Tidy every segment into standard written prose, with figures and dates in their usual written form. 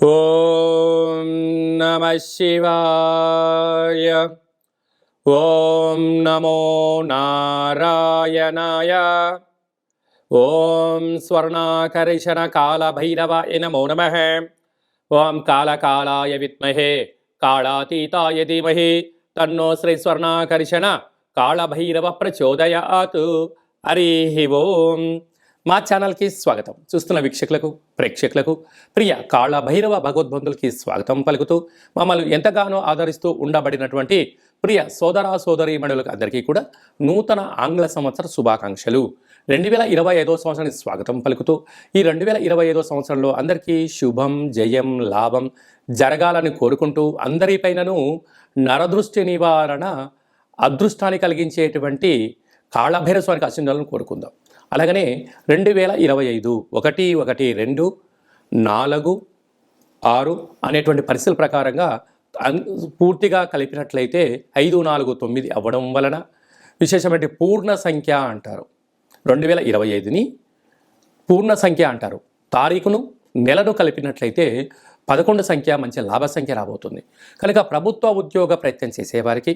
ఓం నమః శివాయ. ఓం నమో నారాయణాయ. ఓం స్వర్ణాకర్షణ కాళభైరవాయ నమో నమః. ఓం కాళకాళాయ విద్మహే కాళాతీతాయ ధీమహి తన్నో శ్రీ స్వర్ణాకర్షణ కాళభైరవ ప్రచోదయాత్. హరి ఓం. మా ఛానల్కి స్వాగతం. చూస్తున్న వీక్షకులకు ప్రేక్షకులకు ప్రియ కాళభైరవ భగవద్బంధులకి స్వాగతం పలుకుతూ మమ్మల్ని ఎంతగానో ఆదరిస్తూ ఉండబడినటువంటి ప్రియ సోదర సోదరీమణులకు అందరికీ కూడా నూతన ఆంగ్ల సంవత్సర శుభాకాంక్షలు. 2025 సంవత్సరానికి స్వాగతం పలుకుతూ ఈ 2025 సంవత్సరంలో అందరికీ శుభం జయం లాభం జరగాలని కోరుకుంటూ అందరిపైనను నరదృష్టి నివారణ అదృష్టాన్ని కలిగించేటువంటి కాళభైరవ స్వామికి ఆశీర్వాదాలను కోరుకుందాం. అలాగనే 2025 1, 2, 4, 6 అనేటువంటి పరిస్థితుల ప్రకారంగా పూర్తిగా కలిపినట్లయితే 5, 4, 9 అవ్వడం వలన విశేషమైన పూర్ణ సంఖ్య అంటారు. 2025ని పూర్ణ సంఖ్య అంటారు. తారీఖును నెలను కలిపినట్లయితే 11 సంఖ్య మంచి లాభ సంఖ్య రాబోతుంది. కనుక ప్రభుత్వ ఉద్యోగ ప్రయత్నం చేసేవారికి,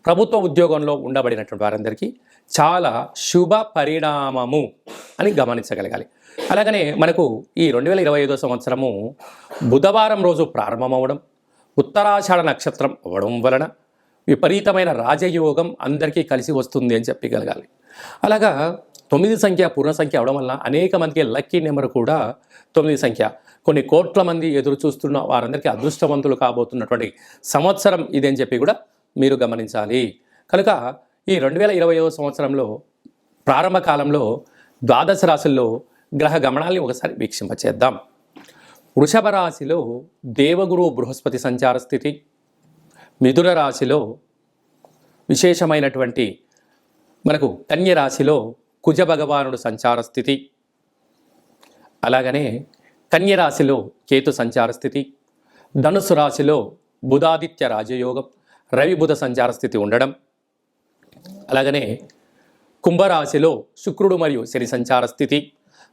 ప్రభుత్వ ఉద్యోగంలో ఉండబడినటువంటి వారందరికీ చాలా శుభ పరిణామము అని గమనించగలగాలి. అలాగనే మనకు ఈ 2025 సంవత్సరము బుధవారం రోజు ప్రారంభమవడం, ఉత్తరాషాఢ నక్షత్రం అవ్వడం వలన విపరీతమైన రాజయోగం అందరికీ కలిసి వస్తుంది అని చెప్పగలగాలి. అలాగా 9 సంఖ్య పూర్ణ సంఖ్య అవడం వల్ల అనేక మందికి లక్కీ నెంబర్ కూడా 9 సంఖ్య. కొన్ని కోట్ల మంది ఎదురు చూస్తున్న వారందరికీ అదృష్టవంతులు కాబోతున్నటువంటి సంవత్సరం ఇదని చెప్పి కూడా మీరు గమనించాలి. కనుక ఈ 2025 సంవత్సరంలో ప్రారంభ కాలంలో ద్వాదశ రాశుల్లో గ్రహ గమనాల్ని ఒకసారి వీక్షింపచేద్దాం. వృషభ రాశిలో దేవగురు బృహస్పతి సంచార స్థితి, మిథున రాశిలో విశేషమైనటువంటి మనకు కన్య రాశిలో కుజ భగవానుడు సంచార స్థితి, అలాగనే కన్య రాశిలో కేతు సంచార స్థితి, ధనుసు రాశిలో బుధాదిత్య రాజయోగం రవి బుధ సంచార స్థితి ఉండడం, అలాగనే కుంభరాశిలో శుక్రుడు మరియు శని సంచార స్థితి,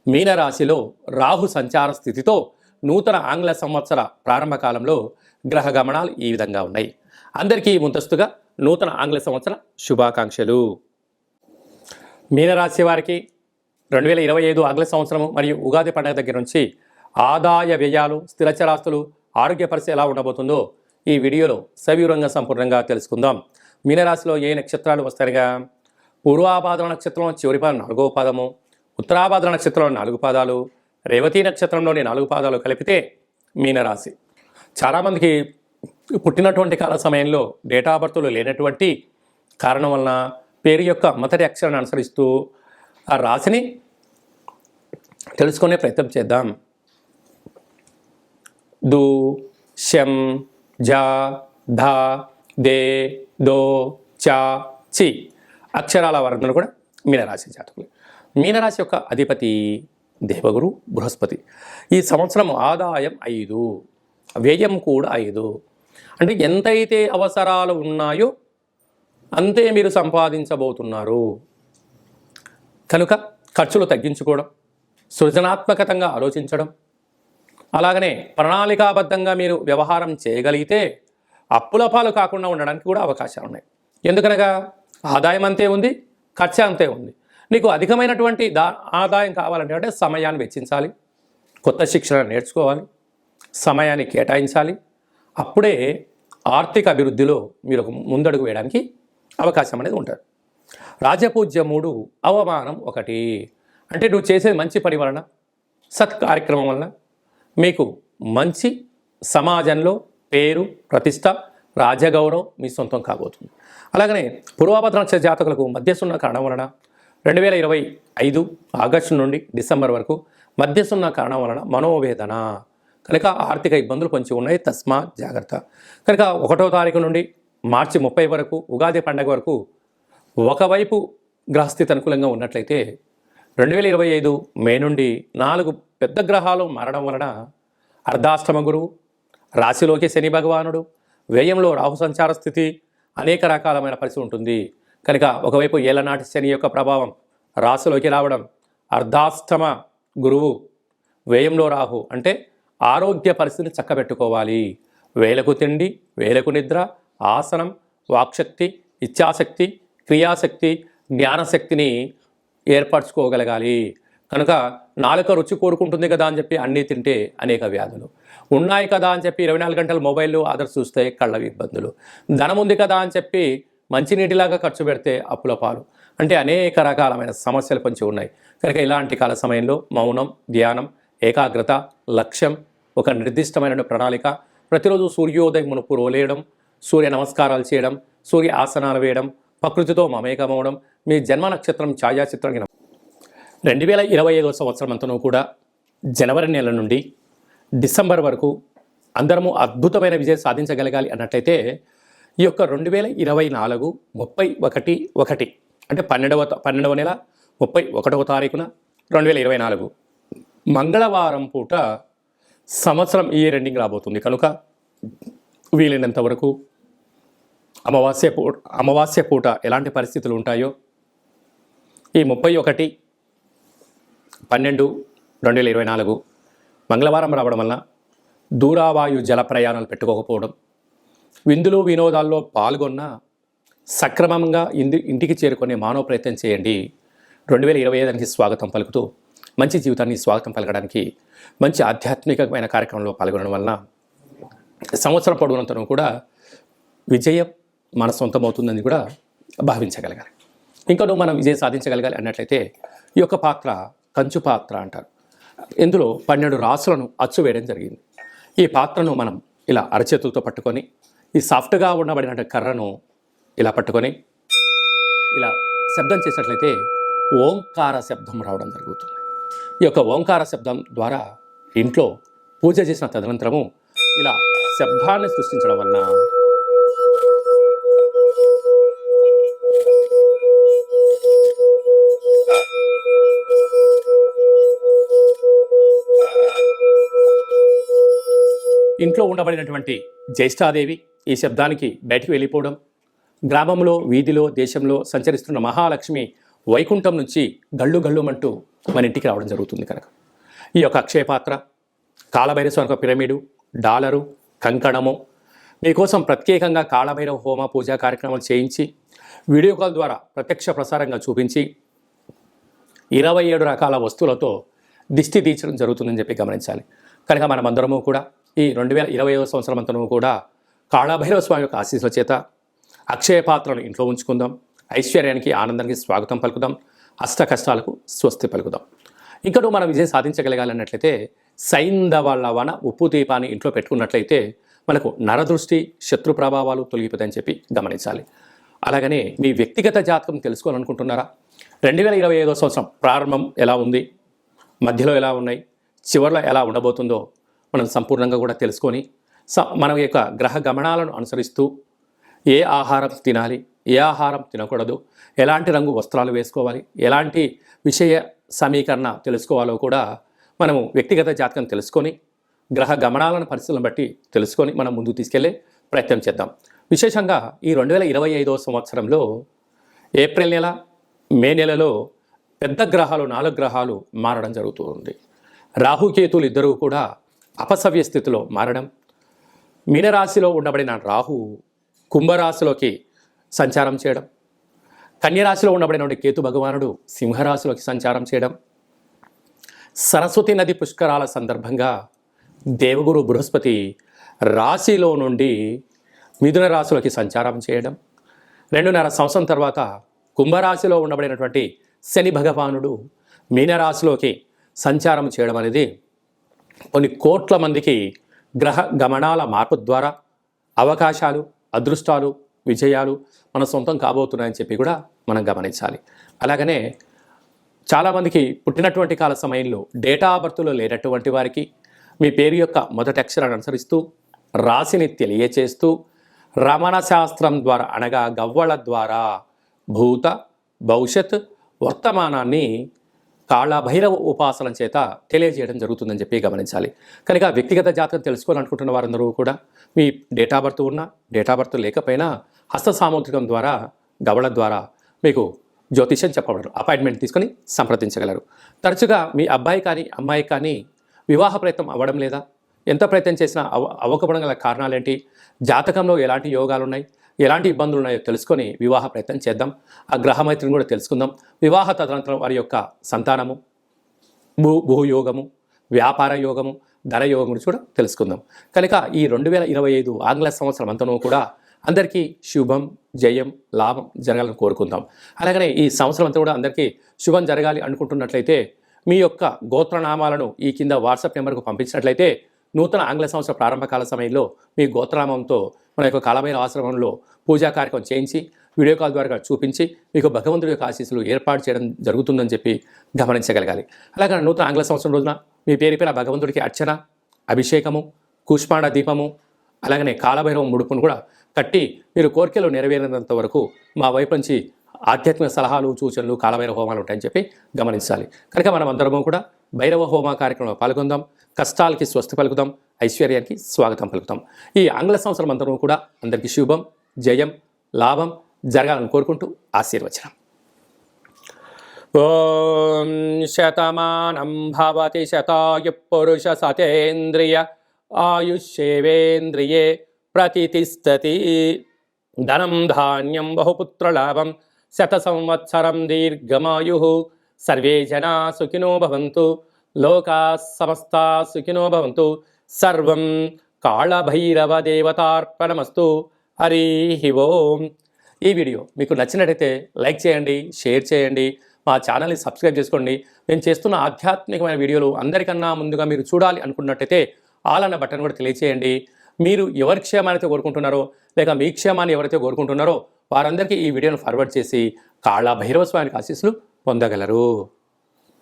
మీనరాశిలో రాహు సంచార స్థితితో నూతన ఆంగ్ల సంవత్సర ప్రారంభ కాలంలో గ్రహ గమనాలు ఈ విధంగా ఉన్నాయి. అందరికీ ముందస్తుగా నూతన ఆంగ్ల సంవత్సర శుభాకాంక్షలు. మీనరాశి వారికి 2025 ఆంగ్ల సంవత్సరము మరియు ఉగాది పండుగ దగ్గర నుంచి ఆదాయ వ్యయాలు, స్థిరచరాస్తులు, ఆరోగ్య పరిస్థితి ఎలా ఉండబోతుందో ఈ వీడియోలో సవివరంగా సంపూర్ణంగా తెలుసుకుందాం. మీనరాశిలో ఏ నక్షత్రాలు వస్తాయిగా, పూర్వాభాద్ర నక్షత్రం చివరి పాదం 4వ పాదము, ఉత్తరాభాద్ర నక్షత్రంలో 4 పాదాలు, రేవతి నక్షత్రంలోని 4 పాదాలు కలిపితే మీనరాశి. చాలామందికి పుట్టినటువంటి కాల సమయంలో డేటా ఆఫ్ బర్త్లు లేనటువంటి కారణం వలన పేరు యొక్క మొదటి అక్షరాన్ని అనుసరిస్తూ ఆ రాశిని తెలుసుకునే ప్రయత్నం చేద్దాం. దు, శం, జ, ధ, దే, దో, చ, చి అక్షరాల వారందరూ కూడా మీనరాశి జాతకులు. మీనరాశి యొక్క అధిపతి దేవగురు బృహస్పతి. ఈ సంవత్సరం ఆదాయం 5, వ్యయం కూడా 5. అంటే ఎంతైతే అవసరాలు ఉన్నాయో అంతే మీరు సంపాదించబోతున్నారు. కనుక ఖర్చులు తగ్గించుకోవడం, సృజనాత్మకంగా ఆలోచించడం, అలాగనే ప్రణాళికాబద్ధంగా మీరు వ్యవహారం చేయగలిగితే అప్పుల పాలు కాకుండా ఉండడానికి కూడా అవకాశాలు ఉన్నాయి. ఎందుకనగా ఆదాయం అంతే ఉంది, ఖర్చు అంతే ఉంది. నీకు అధికమైనటువంటి ఆదాయం కావాలంటే సమయాన్ని వెచ్చించాలి, కొత్త శిక్షణ నేర్చుకోవాలి, సమయాన్ని కేటాయించాలి. అప్పుడే ఆర్థిక అభివృద్ధిలో మీరు ముందడుగు వేయడానికి అవకాశం అనేది ఉంటుంది. రాజపూజ్యం 3, అవమానం 1. అంటే నువ్వు చేసేది మంచి పని వలన, సత్కార్యక్రమం వలన మీకు మంచి సమాజంలో పేరు, ప్రతిష్ట, రాజగౌరవం మీ సొంతం కాబోతుంది. అలాగనే పూర్వభద్ర నక్షత్ర జాతకులకు మధ్యసున్న కారణం వలన 2025 ఆగస్టు నుండి డిసెంబర్ వరకు మధ్యసున్న కారణం వలన మనోవేదన, కనుక ఆర్థిక ఇబ్బందులు కొంచెం ఉన్నాయి, తస్మాత్ జాగ్రత్త. కనుక 1వ తారీఖు నుండి మార్చి 30 వరకు ఉగాది పండుగ వరకు ఒకవైపు గ్రహస్థితి అనుకూలంగా ఉన్నట్లయితే 2025 మే నుండి 4 పెద్ద గ్రహాలు మారడం వలన అర్ధాష్టమ గురువు, రాశిలోకి శని భగవానుడు, వ్యయంలో రాహు సంచార స్థితి, అనేక రకాలమైన పరిస్థితి ఉంటుంది. కనుక ఒకవైపు ఏళ్ళనాటి శని యొక్క ప్రభావం రాశిలోకి రావడం, అర్ధాష్టమ గురువు వ్యయంలో రాహు అంటే ఆరోగ్య పరిస్థితిని చక్కబెట్టుకోవాలి. వేలకు తిండి, వేలకు నిద్ర, ఆసనం, వాక్శక్తి, ఇచ్ఛాశక్తి, క్రియాశక్తి, జ్ఞానశక్తిని ఏర్పరచుకోగలగాలి. కనుక నాలుక రుచి కోరుకుంటుంది కదా అని చెప్పి అన్నీ తింటే అనేక వ్యాధులు ఉన్నాయి కదా అని చెప్పి 24 గంటలు మొబైల్ అదర్స్ చూస్తే కళ్ళ ఇబ్బందులు, ధనం ఉంది కదా అని చెప్పి మంచినీటిలాగా ఖర్చు పెడితే అప్పుల పాలు, అంటే అనేక రకాలమైన సమస్యలు కొంచెం ఉన్నాయి. కనుక ఇలాంటి కాల సమయంలో మౌనం, ధ్యానం, ఏకాగ్రత, లక్ష్యం, ఒక నిర్దిష్టమైన ప్రణాళిక, ప్రతిరోజు సూర్యోదయం మునుపు రోలేయడం, సూర్య నమస్కారాలు చేయడం, సూర్య ఆసనాలు వేయడం, ప్రకృతితో మమేకమవడం, మీ జన్మ నక్షత్రం ఛాయాచిత్రం 2025 సంవత్సరం అంతనూ కూడా జనవరి నెల నుండి డిసెంబర్ వరకు అందరము అద్భుతమైన విజయం సాధించగలగాలి అన్నట్లయితే ఈ యొక్క 2024 31/1 అంటే 12వ నెల 31వ తారీఖున 2024 మంగళవారం పూట సంవత్సరం ఈ ఎండింగ్ రాబోతుంది. కనుక వీలైనంత వరకు అమావాస్య పూట ఎలాంటి పరిస్థితులు ఉంటాయో ఈ 31/12/2024 మంగళవారం రావడం వలన దూరావాయు జల ప్రయాణాలు పెట్టుకోకపోవడం, విందులు వినోదాల్లో పాల్గొన్న సక్రమంగా ఇంటికి చేరుకునే మానవ ప్రయత్నం చేయండి. 2025కి స్వాగతం పలుకుతూ మంచి జీవితాన్ని స్వాగతం పలకడానికి మంచి ఆధ్యాత్మికమైన కార్యక్రమంలో పాల్గొనడం వలన సంవత్సరం పొడవునంతను కూడా విజయం మన సొంతమవుతుందని కూడా భావించగలగాలి. ఇంకా మనం విజయం సాధించగలగాలి అన్నట్లయితే ఈ యొక్క పాత్ర కంచు పాత్ర అంటారు. ఇందులో 12 రాసులను అచ్చు వేయడం జరిగింది. ఈ పాత్రను మనం ఇలా అరచేతులతో పట్టుకొని ఈ సాఫ్ట్గా ఉండబడిన కర్రను ఇలా పట్టుకొని ఇలా శబ్దం చేసినట్లయితే ఓంకార శబ్దం రావడం జరుగుతుంది. ఈ యొక్క ఓంకార శబ్దం ద్వారా ఇంట్లో పూజ చేసిన తదనంతరము ఇలా శబ్దాన్ని సృష్టించడం వలన ఇంట్లో ఉండబడినటువంటి జ్యేష్ఠాదేవి ఈ శబ్దానికి బయటికి వెళ్ళిపోవడం, గ్రామంలో, వీధిలో, దేశంలో సంచరిస్తున్న మహాలక్ష్మి వైకుంఠం నుంచి గళ్ళు గళ్ళుమంటూ మన ఇంటికి రావడం జరుగుతుంది. కనుక ఈ యొక్క అక్షయ పాత్ర, కాళభైరవ పిరమిడు, డాలరు, కంకణము మీకోసం ప్రత్యేకంగా కాళభైరవ హోమ పూజా కార్యక్రమాలు చేయించి వీడియో కాల్ ద్వారా ప్రత్యక్ష ప్రసారంగా చూపించి 27 రకాల వస్తువులతో దిష్టి తీర్చడం జరుగుతుందని చెప్పి గమనించాలి. కనుక మనమందరము కూడా ఈ 2025 సంవత్సరం అంతను కూడా కాళభైరవ స్వామి యొక్క ఆశీస్సుల చేత అక్షయ పాత్రను ఇంట్లో ఉంచుకుందాం. ఐశ్వర్యానికి, ఆనందానికి స్వాగతం పలుకుదాం. అష్ట కష్టాలకు స్వస్తి పలుకుదాం. ఇంకా మనం విజయం సాధించగలగాలన్నట్లయితే సైంధవ లవణ ఉప్పు దీపాన్ని ఇంట్లో పెట్టుకున్నట్లయితే మనకు నరదృష్టి, శత్రు ప్రభావాలు తొలగిపోతాయని చెప్పి గమనించాలి. అలాగనే మీ వ్యక్తిగత జాతకం తెలుసుకోవాలనుకుంటున్నారా? 2025 సంవత్సరం ప్రారంభం ఎలా ఉంది, మధ్యలో ఎలా ఉన్నాయి, చివరిలో ఎలా ఉండబోతుందో మనం సంపూర్ణంగా కూడా తెలుసుకొని మన యొక్క గ్రహ గమనాలను అనుసరిస్తూ ఏ ఆహారం తినాలి, ఏ ఆహారం తినకూడదు, ఎలాంటి రంగు వస్త్రాలు వేసుకోవాలి, ఎలాంటి విషయ సమీకరణ తెలుసుకోవాలో కూడా మనము వ్యక్తిగత జాతకం తెలుసుకొని గ్రహ గమనాలను పరిస్థితులను బట్టి తెలుసుకొని మనం ముందుకు తీసుకెళ్లే ప్రయత్నం చేద్దాం. విశేషంగా ఈ 2025 సంవత్సరంలో ఏప్రిల్ నెల, మే నెలలో పెద్ద గ్రహాలు 4 గ్రహాలు మారడం జరుగుతుంది. రాహుకేతులు ఇద్దరూ కూడా అపసవ్య స్థితిలో మారడం, మీనరాశిలో ఉండబడిన రాహు కుంభరాశిలోకి సంచారం చేయడం, కన్యరాశిలో ఉండబడిన కేతు భగవానుడు సింహరాశిలోకి సంచారం చేయడం, సరస్వతి నది పుష్కరాల సందర్భంగా దేవగురు బృహస్పతి రాశిలో నుండి మిథున రాశిలోకి సంచారం చేయడం, 2.5 సంవత్సరం తర్వాత కుంభరాశిలో ఉండబడినటువంటి శని భగవానుడు మీనరాశిలోకి సంచారం చేయడం అనేది కొన్ని కోట్ల మందికి గ్రహ గమనాల మార్పు ద్వారా అవకాశాలు, అదృష్టాలు, విజయాలు మన సొంతం కాబోతున్నాయని చెప్పి కూడా మనం గమనించాలి. అలాగనే చాలామందికి పుట్టినటువంటి కాల సమయంలో డేటా ఆఫ్ బర్త్లో లేనటువంటి వారికి మీ పేరు యొక్క మొదటి అక్షరాన్ని అనుసరిస్తూ రాశిని తెలియచేస్తూ రమణ శాస్త్రం ద్వారా అనగా గవ్వళ ద్వారా భూత, భవిష్యత్, వర్తమానాన్ని కాళభైరవ ఉపాసన చేత తెలియజేయడం జరుగుతుందని చెప్పి గమనించాలి. కనుక వ్యక్తిగత జాతకం తెలుసుకోవాలనుకుంటున్న వారందరూ కూడా మీ డేట్ ఆఫ్ బర్త్ ఉన్నా, డేట్ ఆఫ్ బర్త్ లేకపోయినా హస్త సాముద్రికం ద్వారా, గవళ ద్వారా మీకు జ్యోతిష్యం చెప్పబడరు. అపాయింట్మెంట్ తీసుకొని సంప్రదించగలరు. తరచుగా మీ అబ్బాయి కానీ అమ్మాయి కానీ వివాహ ప్రయత్నం అవ్వడం లేదా, ఎంత ప్రయత్నం చేసినా అవ్వకపోవడం గల కారణాలేంటి, జాతకంలో ఎలాంటి యోగాలు ఉన్నాయి, ఎలాంటి ఇబ్బందులు ఉన్నాయో తెలుసుకొని వివాహ ప్రయత్నం చేద్దాం. ఆ గ్రహమైత్రిని కూడా తెలుసుకుందాం. వివాహ తదనంతరం వారి యొక్క సంతానము, భూయోగము, వ్యాపార యోగము, ధన యోగం గురించి కూడా తెలుసుకుందాం. కనుక ఈ 2025 ఆంగ్ల సంవత్సరం అంతనూ కూడా అందరికీ శుభం, జయం, లాభం జరగాలని కోరుకుందాం. అలాగనే ఈ సంవత్సరం అంతా కూడా అందరికీ శుభం జరగాలి అనుకుంటున్నట్లయితే మీ యొక్క గోత్రనామాలను ఈ కింద వాట్సాప్ నెంబర్కు పంపించినట్లయితే నూతన ఆంగ్ల సంవత్సర ప్రారంభకాల సమయంలో మీ గోత్రనామంతో మన యొక్క కాలభైరవ ఆశ్రమంలో పూజా కార్యక్రమం చేయించి వీడియో కాల్ ద్వారా చూపించి మీకు భగవంతుడి యొక్క ఆశీస్సులు ఏర్పాటు చేయడం జరుగుతుందని చెప్పి గమనించగలగాలి. అలాగే నూతన ఆంగ్ల సంవత్సరం రోజున మీ పేరుపైన భగవంతుడికి అర్చన, అభిషేకము, కూష్మాండ దీపము, అలాగనే కాలభైరవ ముడుపును కూడా కట్టి మీరు కోరికలు నెరవేరినంత వరకు మా వైపు నుంచి ఆధ్యాత్మిక సలహాలు, సూచనలు, కాలభైరవ హోమాలు ఉంటాయని చెప్పి గమనించాలి. కనుక మనం అందరము కూడా భైరవ హోమ కార్యక్రమంలో పాల్గొందాం. కష్టాలకి స్వస్తి పలుకుదాం, ఐశ్వర్యానికి స్వాగతం పలుకుతాం. ఈ ఆంగ్ల సంవత్సరం అందరూ కూడా అందరికీ శుభం, జయం, లాభం జరగాలని కోరుకుంటూ ఆశీర్వచనం. ఓం శతమానం భవతి శతాయు పురుష సతేంద్రియ ఆయుష్యేవేంద్రియే ప్రతిష్టతి. ధనం ధాన్యం బహుపుత్రలాభం శత సంవత్సరం దీర్ఘమాయు. సర్వే జనా సుఖినో భవంతు, లోకా సమస్తా సుఖినో భవంతు. సర్వం కాళభైరవ దేవతార్పణమస్తు. హరి ఓం. ఈ వీడియో మీకు నచ్చినట్టయితే లైక్ చేయండి, షేర్ చేయండి, మా ఛానల్ని సబ్స్క్రైబ్ చేసుకోండి. నేను చేస్తున్న ఆధ్యాత్మికమైన వీడియోలు అందరికన్నా ముందుగా మీరు చూడాలి అనుకున్నట్టయితే ఆల్ అన్న బటన్ కూడా తెలియచేయండి. మీరు ఎవరి క్షేమాన్ని కోరుకుంటున్నారో లేక మీ క్షేమాన్ని ఎవరైతే కోరుకుంటున్నారో వారందరికీ ఈ వీడియోను ఫార్వర్డ్ చేసి కాళభైరవ స్వామికి ఆశీస్సులు పొందగలరు.